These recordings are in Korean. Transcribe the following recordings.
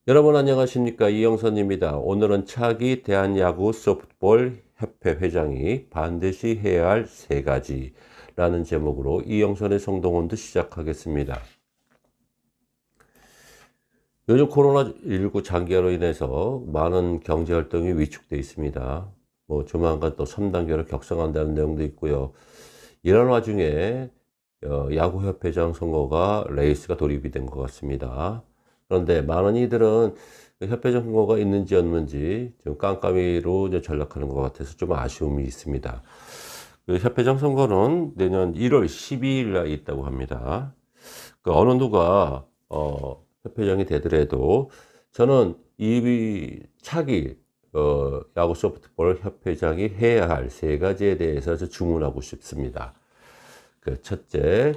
여러분 안녕하십니까, 이영선입니다. 오늘은 차기 대한야구 소프트볼 협회 회장이 반드시 해야 할 3가지 라는 제목으로 이영선의 성동원도 시작하겠습니다. 요즘 코로나19 장기화로 인해서 많은 경제활동이 위축되어 있습니다. 조만간 또 3단계로 격상한다는 내용도 있고요. 이런 와중에 야구협회장 선거가 레이스가 돌입이 된 것 같습니다. 그런데 많은 이들은 협회장 선거가 있는지 없는지 좀 깜깜이로 전락하는 것 같아서 좀 아쉬움이 있습니다. 그 협회장 선거는 내년 1월 12일 날 있다고 합니다. 어느 누가 협회장이 되더라도 저는 이 차기 야구 소프트볼 협회장이 해야 할 3가지에 대해서 주문하고 싶습니다. 첫째,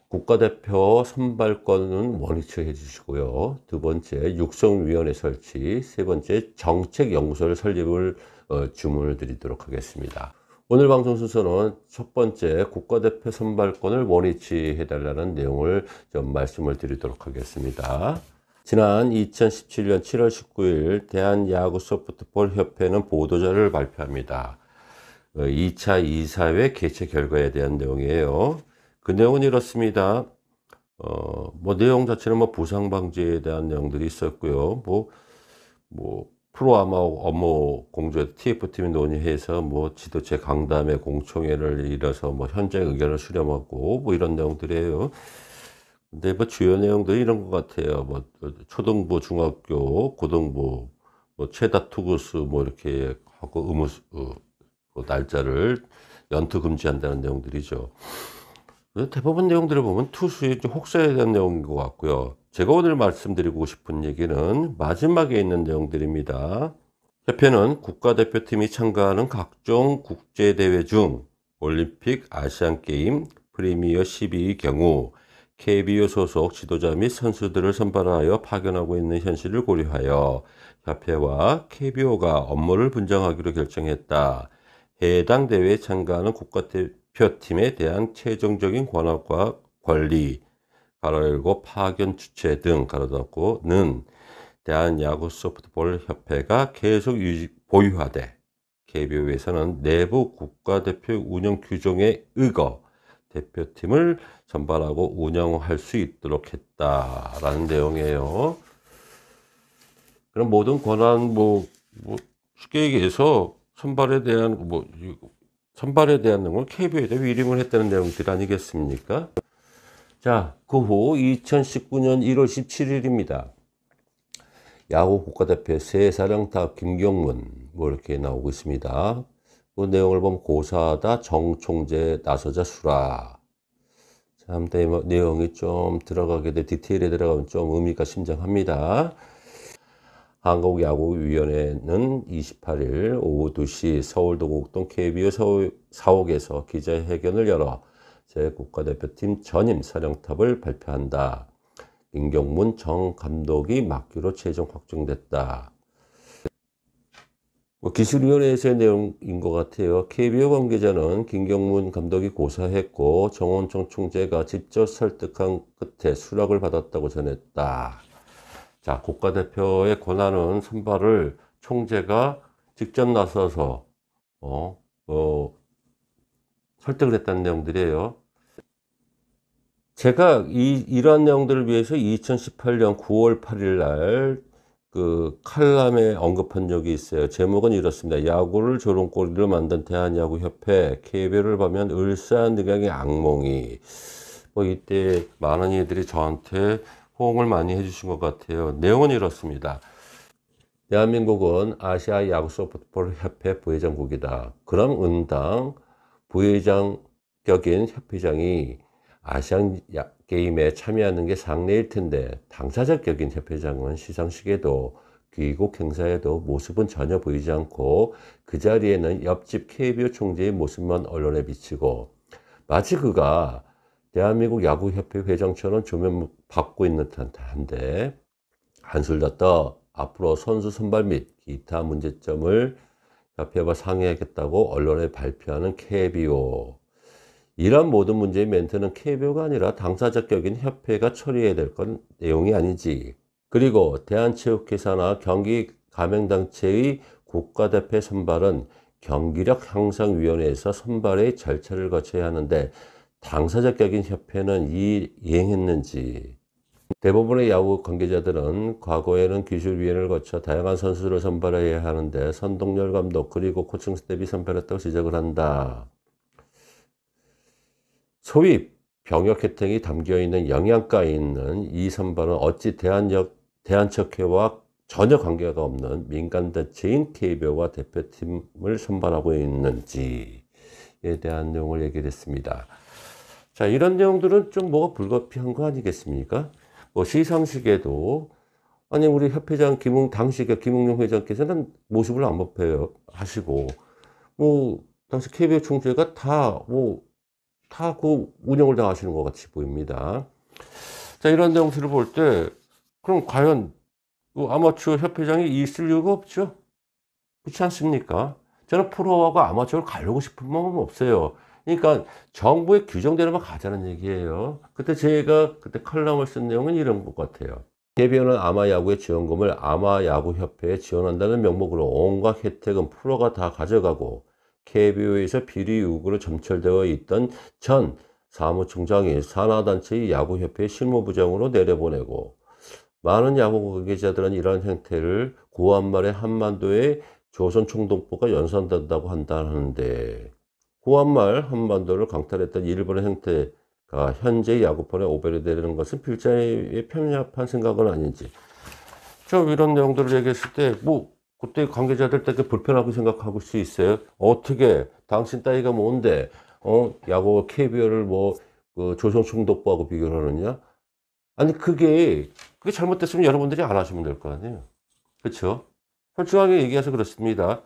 국가대표 선발권은 원위치 해주시고요. 2번째, 육성위원회 설치. 3번째, 정책연구소를 설립을 주문을 드리도록 하겠습니다. 오늘 방송 순서는 첫 번째, 국가대표 선발권을 원위치 해달라는 내용을 좀 말씀을 드리도록 하겠습니다. 지난 2017년 7월 19일 대한야구소프트볼 협회는 보도자료를 발표합니다. 2차 이사회 개최 결과에 대한 내용이에요. 그 내용은 이렇습니다. 내용 자체는 부상 방지에 대한 내용들이 있었고요. 프로아마 업무 공조에 TF팀이 논의해서 지도체 강담회 공청회를 이뤄서 현재 의견을 수렴하고 이런 내용들이에요. 근데 주요 내용들이 이런 것 같아요. 초등부, 중학교, 고등부, 최다 투구수 이렇게 하고 날짜를 연투 금지한다는 내용들이죠. 대부분 내용들을 보면 투수의 혹사에 대한 내용인 것 같고요. 제가 오늘 말씀드리고 싶은 얘기는 마지막에 있는 내용들입니다. 협회는 국가대표팀이 참가하는 각종 국제대회 중 올림픽, 아시안게임, 프리미어 12의 경우 KBO 소속 지도자 및 선수들을 선발하여 파견하고 있는 현실을 고려하여 협회와 KBO가 업무를 분장하기로 결정했다. 해당 대회에 참가하는 국가대표팀에 대한 최종적인 권한과 권리, 가로 열고 파견 주최 등 가로 닫고는 대한야구소프트볼협회가 계속 보유하되 KBO에서는 내부 국가대표 운영 규정에 의거 대표팀을 선발하고 운영할 수 있도록 했다라는 내용이에요. 그럼 모든 권한 쉽게 얘기해서 선발에 대한 내용을 KBO에다 위임을 했다는 내용들 아니겠습니까? 자, 그 후 2019년 1월 17일입니다. 야구 국가대표 새 사령탑 김경문 이렇게 나오고 있습니다. 그 내용을 보면 고사하다 정총재 나서자 수라. 참 내용이 좀 디테일에 들어가면 좀 의미가 심장합니다. 한국야구위원회는 28일 오후 2시 서울도곡동 KBO 사옥에서 기자회견을 열어 새 국가대표팀 전임 사령탑을 발표한다. 김경문 정 감독이 맡기로 최종 확정됐다. 기술위원회에서의 내용인 것 같아요. KBO 관계자는 김경문 감독이 고사했고 정원청 총재가 직접 설득한 끝에 수락을 받았다고 전했다. 자, 국가대표의 권한은 선발을 총재가 직접 나서서 설득을 했다는 내용들이에요. 제가 이러한 내용들을 위해서 2018년 9월 8일 날 칼럼에 언급한 적이 있어요. 제목은 이렇습니다. 야구를 조롱거리로 만든 대한야구협회, KBO를 보면 을사늑약의 악몽이. 이때 많은 이들이 저한테 호응을 많이 해주신 것 같아요. 내용은 이렇습니다. 대한민국은 아시아 야구 소프트볼 협회 부회장국이다. 그럼 응당 부회장격인 협회장이 아시안 게임에 참여하는 게 상례일 텐데 당사자격인 협회장은 시상식에도 귀국 행사에도 모습은 전혀 보이지 않고 그 자리에는 옆집 KBO 총재의 모습만 언론에 비치고 마치 그가 대한민국 야구협회 회장처럼 조명받고 있는 듯한데 한술 더 떠 앞으로 선수 선발 및 기타 문제점을 협회와 상의하겠다고 언론에 발표하는 KBO. 이런 모든 문제의 멘트는 KBO가 아니라 당사자 격인 협회가 처리해야 될 건 내용이 아니지. 그리고 대한체육회사나 경기 가맹단체의 국가대표 선발은 경기력 향상위원회에서 선발의 절차를 거쳐야 하는데 당사자 격인 협회는 이행했는지. 대부분의 야구 관계자들은 과거에는 기술위원회를 거쳐 다양한 선수를 선발해야 하는데 선동열 감독 그리고 코칭 스텝이 선발했다고 지적을 한다. 소위 병역 혜택이 담겨있는 영양가에 있는 이 선발은 어찌 대한척회와 전혀 관계가 없는 민간단체인 KBO가 대표팀을 선발하고 있는지에 대한 내용을 얘기를 했습니다. 자, 이런 내용들은 좀 뭐가 불가피한 거 아니겠습니까? 뭐 시상식에도 아니 우리 협회장 당시 김웅룡 회장께서는 모습을 안 법해요 하시고 뭐 당시 KBO 총재가 다 그 운영을 다 하시는 것 같이 보입니다. 자, 이런 내용들을 볼 때 그럼 과연 그 아마추어 협회장이 있을 이유가 없죠. 그렇지 않습니까? 저는 프로하고 아마추어를 가려고 싶은 마음은 없어요. 그러니까 정부의 규정대로만 가자는 얘기예요. 제가 그때 칼럼을 쓴 내용은 이런 것 같아요. KBO는 아마야구의 지원금을 아마야구협회에 지원한다는 명목으로 온갖 혜택은 프로가 다 가져가고 KBO에서 비리 의혹으로 점철되어 있던 전 사무총장이 산하단체의 야구협회 실무부장으로 내려보내고 많은 야구 관계자들은 이러한 행태를 9월 말에 한반도에 조선총독부가 연선된다고 한다는데 9월 말 한반도를 강탈했던 일본의 행태가 현재 야구판에 오버되는 것은 필자의 편협한 생각은 아닌지. 저 이런 내용들을 얘기했을 때 그때 관계자들 되게 불편하게 생각하고 수 있어요. 어떻게 당신 따위가 뭔데 야구 KBO를 그 조선총독부하고 비교를 하느냐? 아니 그게 잘못됐으면 여러분들이 안 하시면 될 거 아니에요. 그렇죠? 솔직하게 얘기해서 그렇습니다.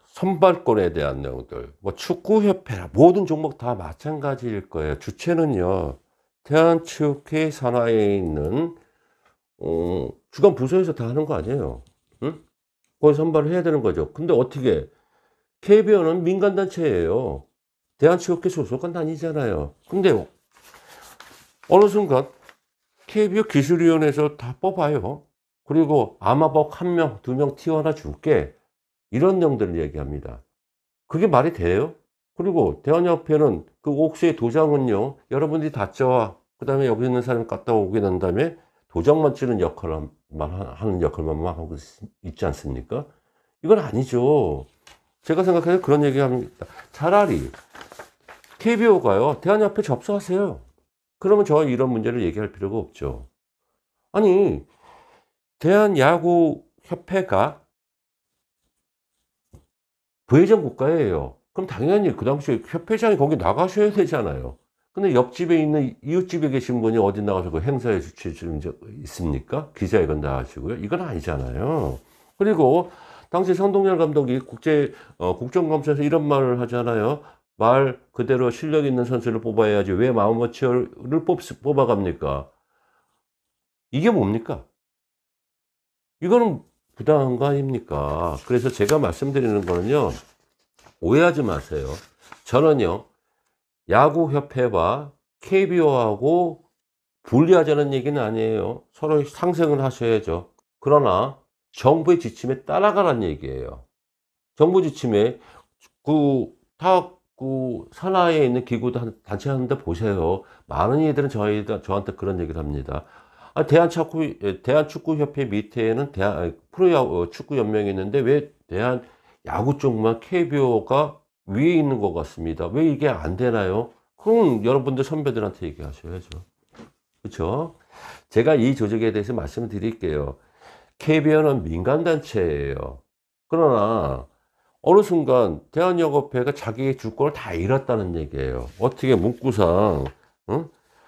선발권에 대한 내용들, 축구협회나 모든 종목 다 마찬가지일 거예요. 주체는요, 대한체육회 산하에 있는 주간 부서에서 다 하는 거 아니에요. 응? 거기 선발을 해야 되는 거죠. 근데 어떻게 KBO는 민간단체예요. 대한체육회 소속은 아니잖아요. 근데 어느 순간 KBO 기술위원회에서 다 뽑아요. 그리고 아마복 1명, 2명 T1 줄게. 이런 내용들을 얘기합니다. 그게 말이 돼요? 그리고 대한협회는 그 옥수의 도장은요, 여러분들이 다 쪄와. 그 다음에 여기 있는 사람 갖다 오게 난 다음에 도장만 찌는 하는 역할만 하고 있지 않습니까? 이건 아니죠. 제가 생각해서 그런 얘기 합니다. 차라리 KBO가요, 대한협회 접수하세요. 그러면 저 이런 문제를 얘기할 필요가 없죠. 아니, 대한야구협회가 부회장 국가예요. 그럼 당연히 그 당시에 협회장이 거기 나가셔야 되잖아요. 근데 옆집에 있는 이웃집에 계신 분이 어디 나가서 그 행사에 주최해 주는 적 있습니까? 기자회견 나가시고요. 이건 아니잖아요. 그리고 당시 선동열 감독이 국정감사에서 이런 말을 하잖아요. 말 그대로 실력 있는 선수를 뽑아야지 왜 아마추어를 뽑아갑니까? 이게 뭡니까? 이거는 부당한 거 아닙니까? 그래서 제가 말씀드리는 거는요, 오해하지 마세요. 저는요, 야구협회와 KBO하고 분리하자는 얘기는 아니에요. 서로 상생을 하셔야죠. 그러나 정부의 지침에 따라가라는 얘기예요. 정부 지침에 산하에 있는 기구 단체 하는데 보세요. 많은 이들은 저한테 그런 얘기를 합니다. 대한축구협회 밑에는 프로축구연맹이 있는데 왜 대한야구 쪽만 KBO가 위에 있는 것 같습니다. 왜 이게 안 되나요? 그럼 여러분들 선배들한테 얘기하셔야죠. 그렇죠? 제가 이 조직에 대해서 말씀을 드릴게요. KBO는 민간단체예요. 그러나 어느 순간 대한야구협회가 자기의 주권을 다 잃었다는 얘기예요. 어떻게 문구상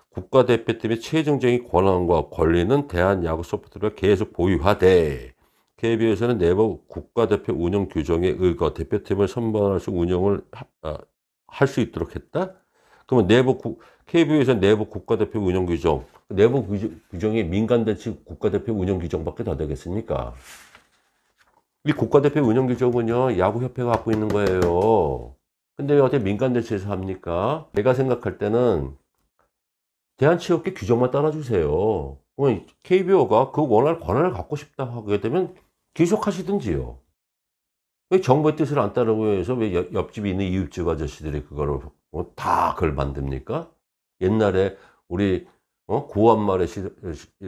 국가대표팀의 최종적인 권한과 권리는 대한야구소프트웨어가 계속 보유하되 KBO에서는 내부 국가대표 운영 규정에 의거 대표팀을 선발할 수 운영을 할 수 있도록 했다? 그러면 KBO에서 내부 국가대표 운영 규정 내부 규정이 민간단체 국가대표 운영 규정밖에 더 되겠습니까? 이 국가대표 운영 규정은요, 야구협회가 갖고 있는 거예요. 근데 왜 어떻게 민간단체에서 합니까? 내가 생각할 때는 대한체육회 규정만 따라주세요. KBO가 그 권한을 갖고 싶다 하게 되면 계속하시든지요. 왜 정부의 뜻을 안 따르고 해서 왜 옆집에 있는 이웃집 아저씨들이 그거를 다 그걸 만듭니까? 옛날에 우리 구한말의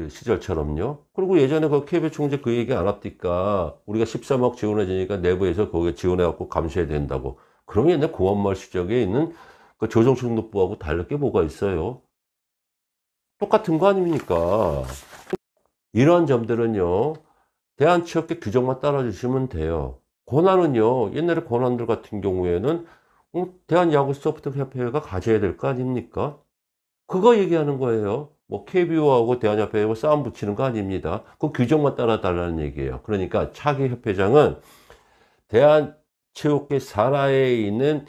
시절처럼요. 그리고 예전에 그 KBO 총재 그 얘기 안 합니까? 우리가 13억 지원해 주니까 내부에서 거기에 지원해 갖고 감시해야 된다고. 그러면 옛날 구한말 시절에 있는 그 조정축노부하고 다를 게 뭐가 있어요? 똑같은 거 아닙니까? 이러한 점들은요, 대한체육회 규정만 따라주시면 돼요. 권한은요, 옛날에 권한들 같은 경우에는 대한야구소프트협회가 가져야 될 거 아닙니까? 그거 얘기하는 거예요. 뭐 KBO하고 대한협회하고 싸움 붙이는 거 아닙니다. 그 규정만 따라달라는 얘기예요. 그러니까 차기 협회장은 대한체육회 산하에 있는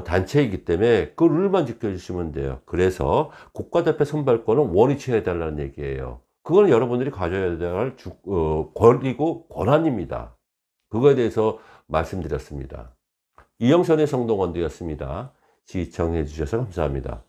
단체이기 때문에 그 룰만 지켜주시면 돼요. 그래서 국가대표 선발권은 원위치 해달라는 얘기예요. 그거는 여러분들이 가져야 될 권리고 권한입니다. 그거에 대해서 말씀드렸습니다. 이영선의 성동원도였습니다. 시청해 주셔서 감사합니다.